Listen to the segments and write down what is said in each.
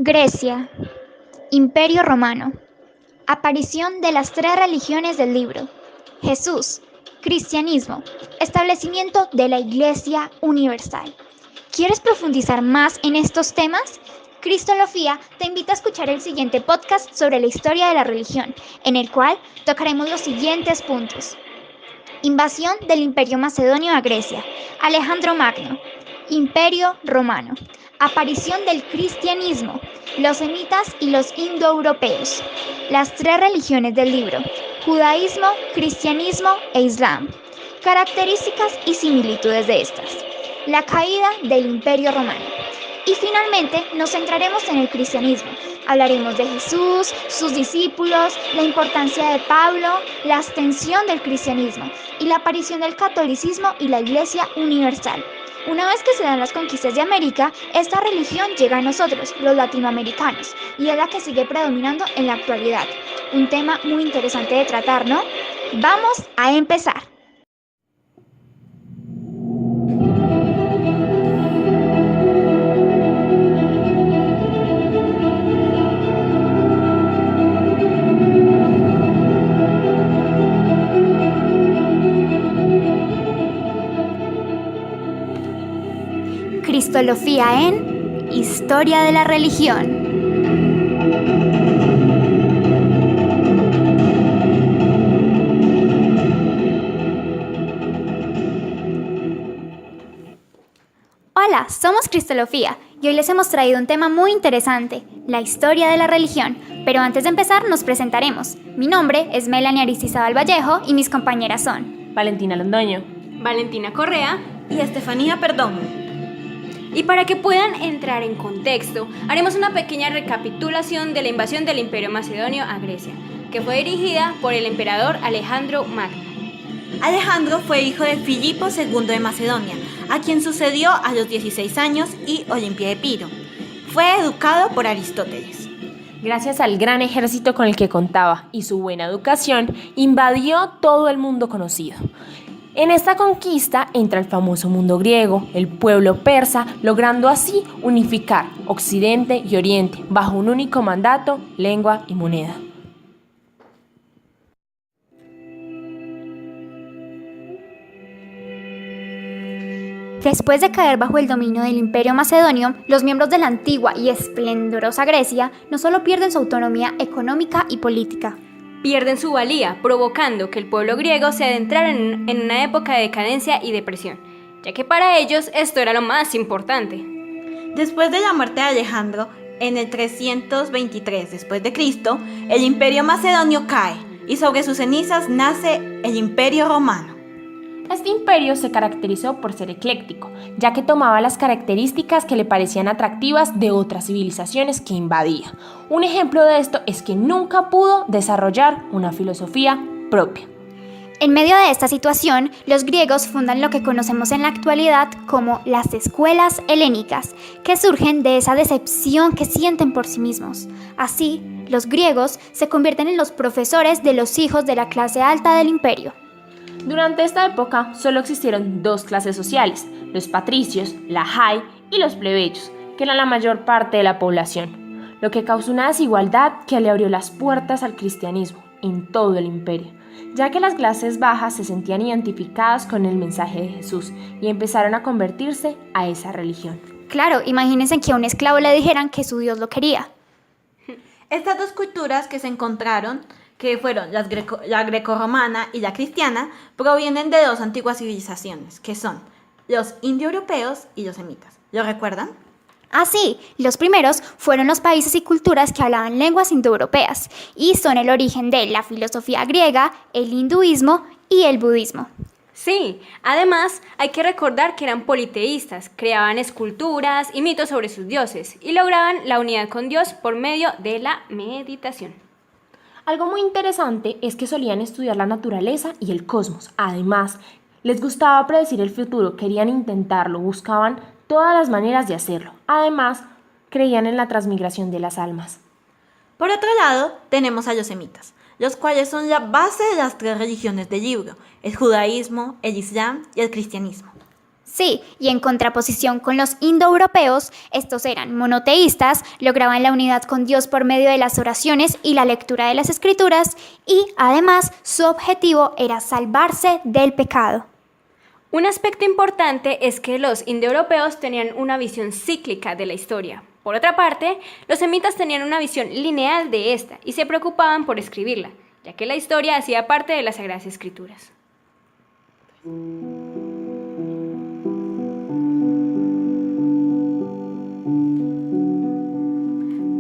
Grecia, Imperio Romano, aparición de las tres religiones del libro, Jesús, cristianismo, establecimiento de la Iglesia Universal. ¿Quieres profundizar más en estos temas? Cristología te invita a escuchar el siguiente podcast sobre la historia de la religión, en el cual tocaremos los siguientes puntos. Invasión del Imperio Macedonio a Grecia, Alejandro Magno, Imperio Romano, aparición del cristianismo, los semitas y los indoeuropeos, las tres religiones del libro, judaísmo, cristianismo e islam, características y similitudes de estas, la caída del Imperio Romano. Y finalmente nos centraremos en el cristianismo. Hablaremos de Jesús, sus discípulos, la importancia de Pablo, la extensión del cristianismo y la aparición del catolicismo y la Iglesia Universal. Una vez que se dan las conquistas de América, esta religión llega a nosotros, los latinoamericanos, y es la que sigue predominando en la actualidad. Un tema muy interesante de tratar, ¿no? Vamos a empezar. Cristología en Historia de la Religión. Hola, somos Cristología y hoy les hemos traído un tema muy interesante, la historia de la religión. Pero antes de empezar nos presentaremos. Mi nombre es Melanie Aristizábal Vallejo y mis compañeras son Valentina Londoño, Valentina Correa y Estefanía Perdomo. Y para que puedan entrar en contexto, haremos una pequeña recapitulación de la invasión del Imperio Macedonio a Grecia, que fue dirigida por el emperador Alejandro Magno. Alejandro fue hijo de Filipo II de Macedonia, a quien sucedió a los 16 años, y Olimpia de Epiro. Fue educado por Aristóteles. gracias al gran ejército con el que contaba y su buena educación, invadió todo el mundo conocido. En esta conquista entra el famoso mundo griego, el pueblo persa, logrando así unificar Occidente y Oriente bajo un único mandato, lengua y moneda. Después de caer bajo el dominio del Imperio Macedonio, los miembros de la antigua y esplendorosa Grecia no solo pierden su autonomía económica y política, Pierden su valía, provocando que el pueblo griego se adentrara en una época de decadencia y depresión, ya que para ellos esto era lo más importante. Después de la muerte de Alejandro, en el 323 después de Cristo, el Imperio Macedonio cae y sobre sus cenizas nace el Imperio Romano. Este imperio se caracterizó por ser ecléctico, ya que tomaba las características que le parecían atractivas de otras civilizaciones que invadía. Un ejemplo de esto es que nunca pudo desarrollar una filosofía propia. En medio de esta situación, los griegos fundan lo que conocemos en la actualidad como las escuelas helénicas, que surgen de esa decepción que sienten por sí mismos. Así, los griegos se convierten en los profesores de los hijos de la clase alta del imperio. Durante esta época solo existieron dos clases sociales, los patricios, la hay y los plebeyos, que eran la mayor parte de la población, lo que causó una desigualdad que le abrió las puertas al cristianismo en todo el imperio, ya que las clases bajas se sentían identificadas con el mensaje de Jesús y empezaron a convertirse a esa religión. Claro, imagínense que a un esclavo le dijeran que su Dios lo quería. Estas dos culturas que se encontraron, que fueron la grecorromana y la cristiana, provienen de dos antiguas civilizaciones, que son los indoeuropeos y los semitas. ¿Lo recuerdan? Así, los primeros fueron los países y culturas que hablaban lenguas indoeuropeas y son el origen de la filosofía griega, el hinduismo y el budismo. Sí, además hay que recordar que eran politeístas, creaban esculturas y mitos sobre sus dioses y lograban la unidad con Dios por medio de la meditación. Algo muy interesante es que solían estudiar la naturaleza y el cosmos. Además, les gustaba predecir el futuro, querían intentarlo, buscaban todas las maneras de hacerlo. Además, creían en la transmigración de las almas. Por otro lado, tenemos a los semitas, los cuales son la base de las tres religiones del libro, el judaísmo, el islam y el cristianismo. Sí, y en contraposición con los indoeuropeos, estos eran monoteístas, lograban la unidad con Dios por medio de las oraciones y la lectura de las escrituras, y además su objetivo era salvarse del pecado. Un aspecto importante es que los indoeuropeos tenían una visión cíclica de la historia. Por otra parte, los semitas tenían una visión lineal de esta y se preocupaban por escribirla, ya que la historia hacía parte de las Sagradas Escrituras.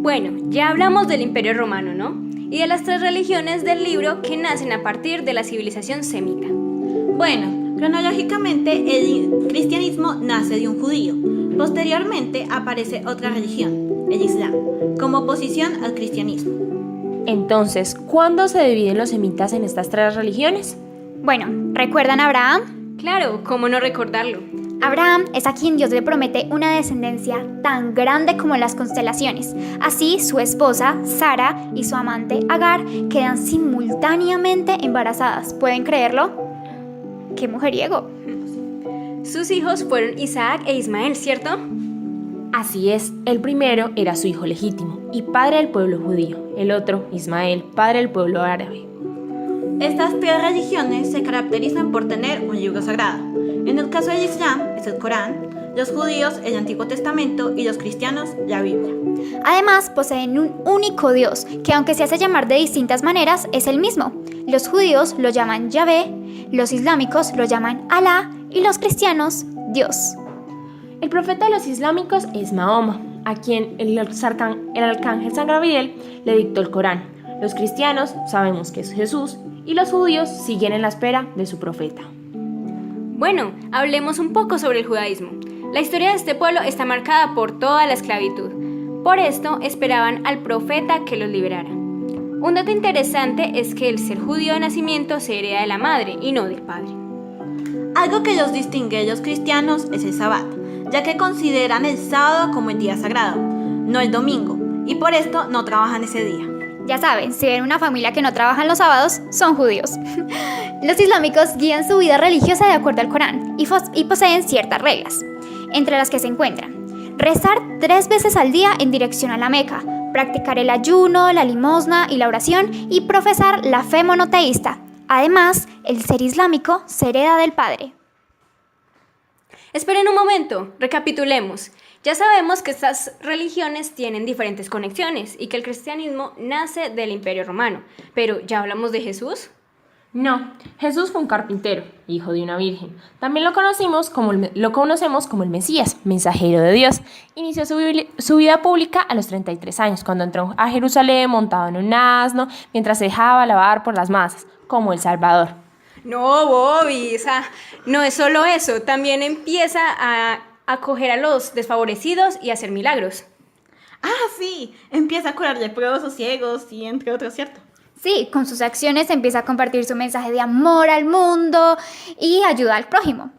Bueno, ya hablamos del Imperio Romano, ¿no? Y de las 3 religiones del libro que nacen a partir de la civilización semita. Bueno, cronológicamente el cristianismo nace de un judío. Posteriormente aparece otra religión, el Islam, como oposición al cristianismo. Entonces, ¿cuándo se dividen los semitas en estas 3 religiones? Bueno, ¿recuerdan a Abraham? Claro, ¿cómo no recordarlo? Abraham es a quien Dios le promete una descendencia tan grande como las constelaciones. Así, su esposa, Sara, y su amante, Agar, quedan simultáneamente embarazadas. ¿Pueden creerlo? ¡Qué mujeriego! Sus hijos fueron Isaac e Ismael, ¿cierto? Así es, el primero era su hijo legítimo y padre del pueblo judío, el otro, Ismael, padre del pueblo árabe. Estas 3 religiones se caracterizan por tener un libro sagrado. En el caso del Islam es el Corán, los judíos el Antiguo Testamento y los cristianos la Biblia. Además, poseen un único Dios, que aunque se hace llamar de distintas maneras, es el mismo. Los judíos lo llaman Yahvé, los islámicos lo llaman Alá y los cristianos Dios. El profeta de los islámicos es Mahoma, a quien el arcángel San Gabriel le dictó el Corán. Los cristianos sabemos que es Jesús y los judíos siguen en la espera de su profeta. Bueno, hablemos un poco sobre el judaísmo. La historia de este pueblo está marcada por toda la esclavitud. Por esto esperaban al profeta que los liberara. Un dato interesante es que el ser judío de nacimiento se hereda de la madre y no del padre. Algo que los distingue de los cristianos es el Sabbat, ya que consideran el sábado como el día sagrado, no el domingo, y por esto no trabajan ese día. Ya saben, si ven una familia que no trabaja los sábados, son judíos. Los islámicos guían su vida religiosa de acuerdo al Corán y poseen ciertas reglas, entre las que se encuentran rezar 3 veces al día en dirección a la Meca, practicar el ayuno, la limosna y la oración y profesar la fe monoteísta. Además, el ser islámico se hereda del padre. Esperen un momento, recapitulemos. Ya sabemos que estas religiones tienen diferentes conexiones y que el cristianismo nace del Imperio Romano. Pero, ¿ya hablamos de Jesús? No, Jesús fue un carpintero, hijo de una virgen. También lo conocemos como el Mesías, mensajero de Dios. Inició su vida pública a los 33 años, cuando entró a Jerusalén montado en un asno, mientras se dejaba lavar por las masas, como el Salvador. No, Bobby, no es solo eso, también empieza a acoger a los desfavorecidos y a hacer milagros. Ah, sí, empieza a curar leprosos, ciegos y entre otros, ¿cierto? Sí, con sus acciones empieza a compartir su mensaje de amor al mundo y ayuda al prójimo.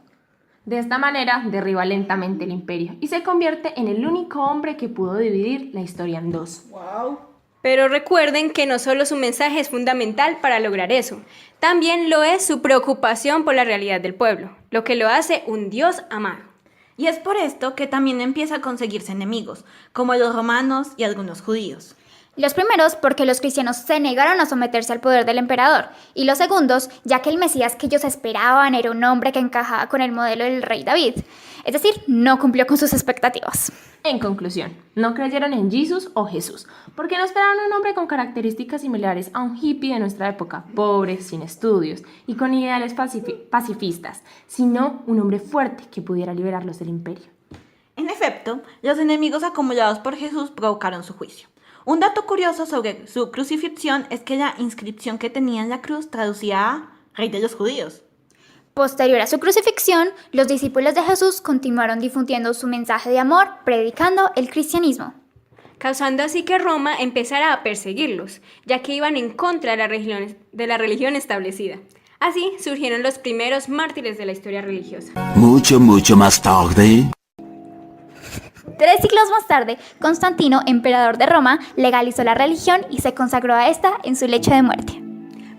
De esta manera derriba lentamente el imperio y se convierte en el único hombre que pudo dividir la historia en 2. ¡Wow! Pero recuerden que no solo su mensaje es fundamental para lograr eso, también lo es su preocupación por la realidad del pueblo, lo que lo hace un Dios amado. Y es por esto que también empieza a conseguirse enemigos, como los romanos y algunos judíos. Los primeros porque los cristianos se negaron a someterse al poder del emperador, y los segundos ya que el Mesías que ellos esperaban era un hombre que encajaba con el modelo del rey David, es decir, no cumplió con sus expectativas. En conclusión, no creyeron en Jesús o Jesús, porque no esperaban un hombre con características similares a un hippie de nuestra época, pobre, sin estudios y con ideales pacifistas, sino un hombre fuerte que pudiera liberarlos del imperio. En efecto, los enemigos acumulados por Jesús provocaron su juicio. Un dato curioso sobre su crucifixión es que la inscripción que tenía en la cruz traducía a Rey de los Judíos. Posterior a su crucifixión, los discípulos de Jesús continuaron difundiendo su mensaje de amor, predicando el cristianismo, Causando así que Roma empezara a perseguirlos, ya que iban en contra de la religión establecida. Así surgieron los primeros mártires de la historia religiosa. Mucho más tarde. 3 siglos más tarde, Constantino, emperador de Roma, legalizó la religión y se consagró a esta en su lecho de muerte.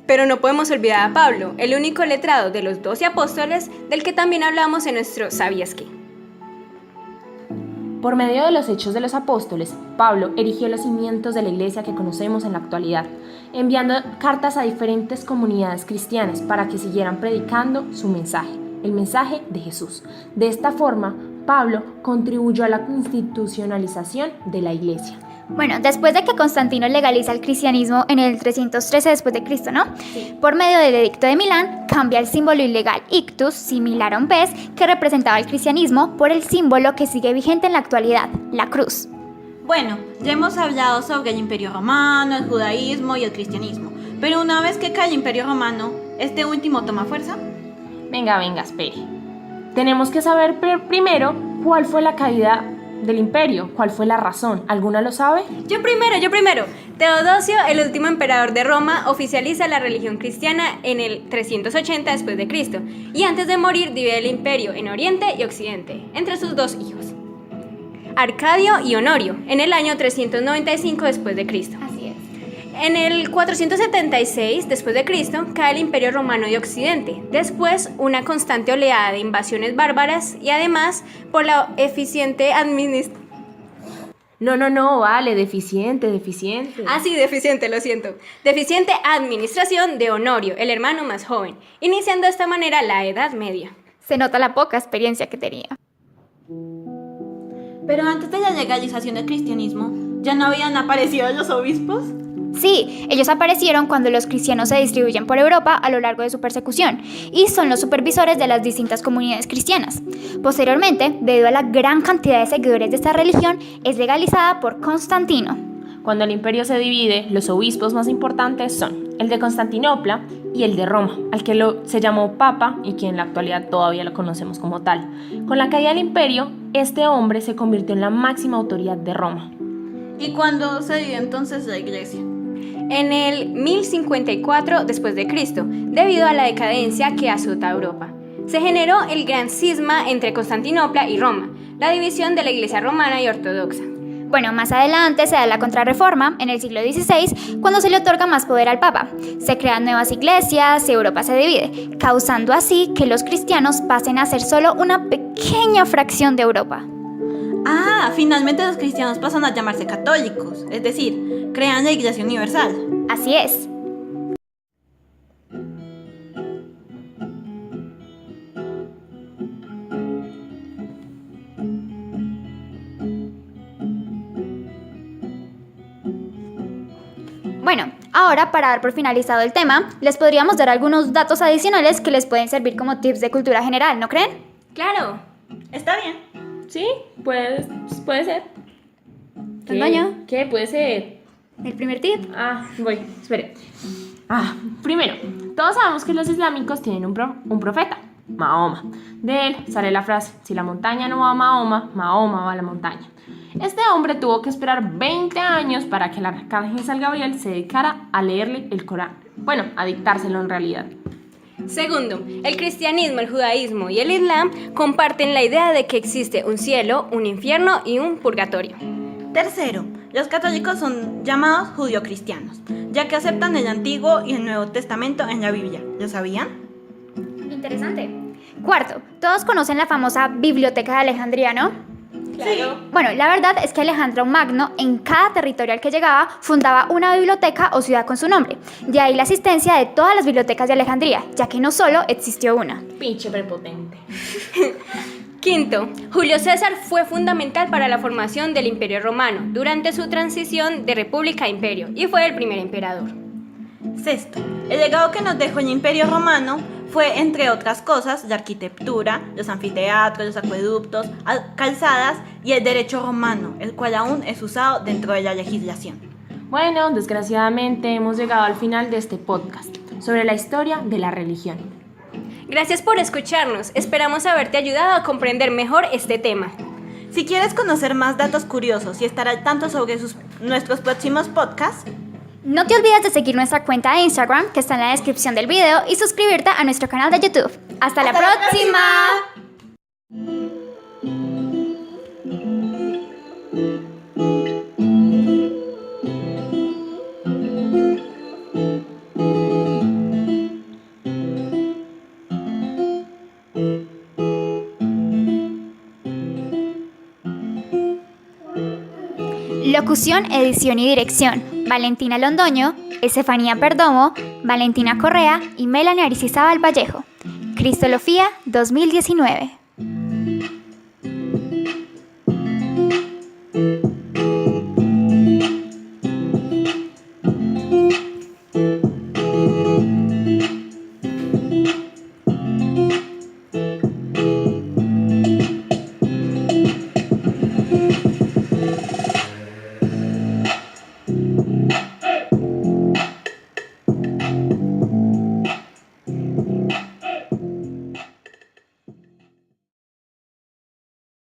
Pero no podemos olvidar a Pablo, el único letrado de los 12 apóstoles del que también hablamos en nuestro ¿Sabías qué? Por medio de los Hechos de los Apóstoles, Pablo erigió los cimientos de la iglesia que conocemos en la actualidad, enviando cartas a diferentes comunidades cristianas para que siguieran predicando su mensaje, el mensaje de Jesús. De esta forma, Pablo contribuyó a la institucionalización de la iglesia. Bueno, después de que Constantino legaliza el cristianismo en el 313 después de Cristo, ¿no? Sí. Por medio del Edicto de Milán, cambia el símbolo ilegal ictus, similar a un pez, que representaba el cristianismo, por el símbolo que sigue vigente en la actualidad, la cruz. Bueno, ya hemos hablado sobre el Imperio Romano, el judaísmo y el cristianismo, pero una vez que cae el Imperio Romano, ¿este último toma fuerza? Venga, espere. Tenemos que saber primero cuál fue la caída del imperio, cuál fue la razón. ¿Alguna lo sabe? Yo primero. Teodosio, el último emperador de Roma, oficializa la religión cristiana en el 380 después de Cristo y antes de morir divide el imperio en Oriente y Occidente entre sus dos hijos, Arcadio y Honorio, en el año 395 después de Cristo. Así es. En el 476 después de Cristo cae el Imperio Romano de Occidente. Después, una constante oleada de invasiones bárbaras y además por la eficiente administración. No, vale, deficiente. Sí, deficiente, lo siento. Deficiente administración de Honorio, el hermano más joven, iniciando de esta manera la Edad Media. Se nota la poca experiencia que tenía. Pero antes de la legalización del cristianismo, ¿ya no habían aparecido los obispos? Sí, ellos aparecieron cuando los cristianos se distribuyen por Europa a lo largo de su persecución y son los supervisores de las distintas comunidades cristianas. Posteriormente, debido a la gran cantidad de seguidores de esta religión, es legalizada por Constantino. Cuando el imperio se divide, los obispos más importantes son el de Constantinopla y el de Roma, al que se llamó Papa y que en la actualidad todavía lo conocemos como tal. Con la caída del imperio, este hombre se convirtió en la máxima autoridad de Roma. ¿Y cuándo se divide entonces la iglesia? En el 1054 después de Cristo, debido a la decadencia que azota a Europa. Se generó el gran cisma entre Constantinopla y Roma, la división de la iglesia romana y ortodoxa. Bueno, más adelante se da la Contrarreforma, en el siglo XVI, cuando se le otorga más poder al Papa. Se crean nuevas iglesias y Europa se divide, causando así que los cristianos pasen a ser solo una pequeña fracción de Europa. Ah, finalmente los cristianos pasan a llamarse católicos, es decir, crean la Iglesia Universal. Así es. Bueno, ahora para dar por finalizado el tema, les podríamos dar algunos datos adicionales que les pueden servir como tips de cultura general, ¿no creen? ¡Claro! Está bien. Sí, puede ser. Doña. ¿Qué puede ser? El primer tip. Voy, espere. Primero, todos sabemos que los islámicos tienen un profeta, Mahoma. De él sale la frase: si la montaña no va a Mahoma, Mahoma va a la montaña. Este hombre tuvo que esperar 20 años para que el arcángel San Gabriel se dedicara a leerle el Corán. Bueno, a dictárselo en realidad. Segundo, el cristianismo, el judaísmo y el islam comparten la idea de que existe un cielo, un infierno y un purgatorio. Tercero, los católicos son llamados judio-cristianos, ya que aceptan el Antiguo y el Nuevo Testamento en la Biblia. ¿Lo sabían? Interesante. Cuarto, todos conocen la famosa Biblioteca de Alejandría, ¿no? Claro. Bueno, la verdad es que Alejandro Magno, en cada territorio al que llegaba, fundaba una biblioteca o ciudad con su nombre. De ahí la existencia de todas las bibliotecas de Alejandría, ya que no solo existió una. Pinche prepotente. Quinto, Julio César fue fundamental para la formación del Imperio Romano durante su transición de república a imperio y fue el primer emperador. Sexto, el legado que nos dejó el Imperio Romano fue, entre otras cosas, la arquitectura, los anfiteatros, los acueductos, calzadas y el derecho romano, el cual aún es usado dentro de la legislación. Bueno, desgraciadamente hemos llegado al final de este podcast sobre la historia de la religión. Gracias por escucharnos, esperamos haberte ayudado a comprender mejor este tema. Si quieres conocer más datos curiosos y estar al tanto sobre nuestros próximos podcasts, no te olvides de seguir nuestra cuenta de Instagram, que está en la descripción del video, y suscribirte a nuestro canal de YouTube. ¡Hasta la próxima! Locución, edición y dirección: Valentina Londoño, Estefanía Perdomo, Valentina Correa y Melanie Aristizábal Vallejo. Cristología 2019.